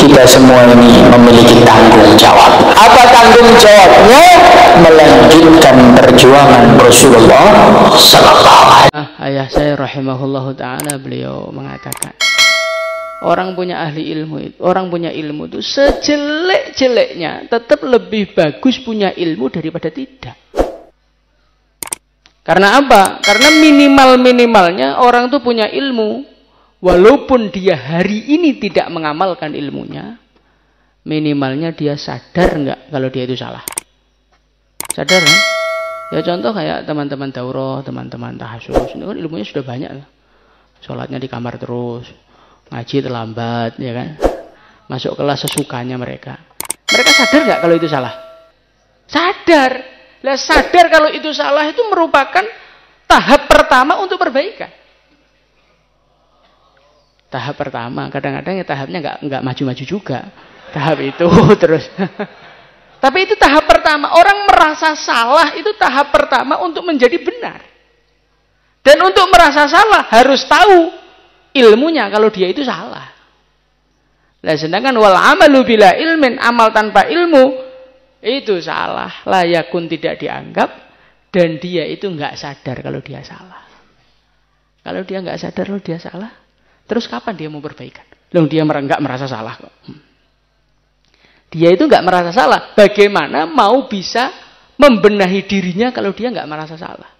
kita semua ini memiliki tanggung jawab. Apa tanggung jawabnya? Melanjutkan perjuangan Rasulullah sallallahu alaihi wasallam. Ayah saya rahimahullahu taala, beliau mengatakan, orang punya ilmu itu sejelek-jeleknya tetap lebih bagus punya ilmu daripada tidak. Karena apa? Karena minimalnya orang tuh punya ilmu, walaupun dia hari ini tidak mengamalkan ilmunya, minimalnya dia sadar nggak kalau dia itu salah. Sadar kan? Ya contoh kayak teman-teman daurah, teman-teman tahassus, ini kan ilmunya sudah banyak. Sholatnya di kamar terus, ngaji terlambat, ya kan? Masuk kelas sesukanya mereka. Mereka sadar nggak kalau itu salah? Sadar. Lah sadar kalau itu salah itu merupakan tahap pertama untuk perbaikan. Tahap pertama, kadang-kadang ya tahapnya nggak maju-maju juga. Tahap itu terus. Tapi itu tahap pertama. Orang merasa salah itu tahap pertama untuk menjadi benar. Dan untuk merasa salah harus tahu ilmunya kalau dia itu salah. Lah sedangkan wal amalu bila ilmin, amal tanpa ilmu itu salah, layakun tidak dianggap, dan dia itu nggak sadar kalau dia salah. Kalau dia nggak sadar kalau dia salah, terus kapan dia mau perbaikan? Loh, dia nggak merasa salah kok. Dia itu nggak merasa salah. Bagaimana mau bisa membenahi dirinya kalau dia nggak merasa salah?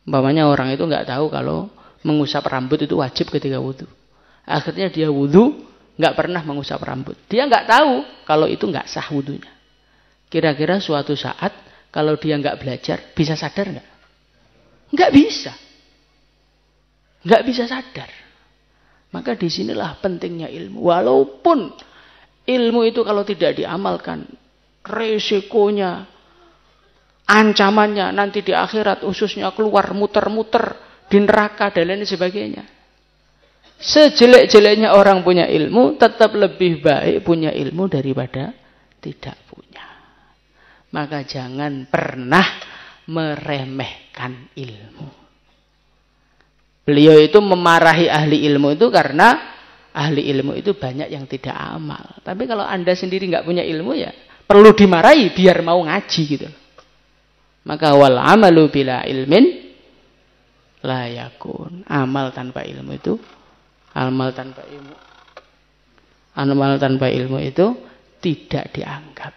Umpamanya orang itu nggak tahu kalau mengusap rambut itu wajib ketika wudhu. Akhirnya dia wudhu, nggak pernah mengusap rambut. Dia nggak tahu kalau itu nggak sah wudhunya. Kira-kira suatu saat kalau dia nggak belajar, bisa sadar nggak? Nggak bisa. Nggak bisa sadar. Maka disinilah pentingnya ilmu. Walaupun ilmu itu kalau tidak diamalkan, resikonya, ancamannya nanti di akhirat ususnya keluar muter-muter di neraka dan lain sebagainya. Sejelek-jeleknya orang punya ilmu, tetap lebih baik punya ilmu daripada tidak punya. Maka jangan pernah meremehkan ilmu. Beliau itu memarahi ahli ilmu itu karena ahli ilmu itu banyak yang tidak amal. Tapi kalau Anda sendiri nggak punya ilmu, ya perlu dimarahi biar mau ngaji gitu. Maka wal amalu bila ilmin la yakun. Amal tanpa ilmu itu Amal tanpa ilmu itu tidak dianggap.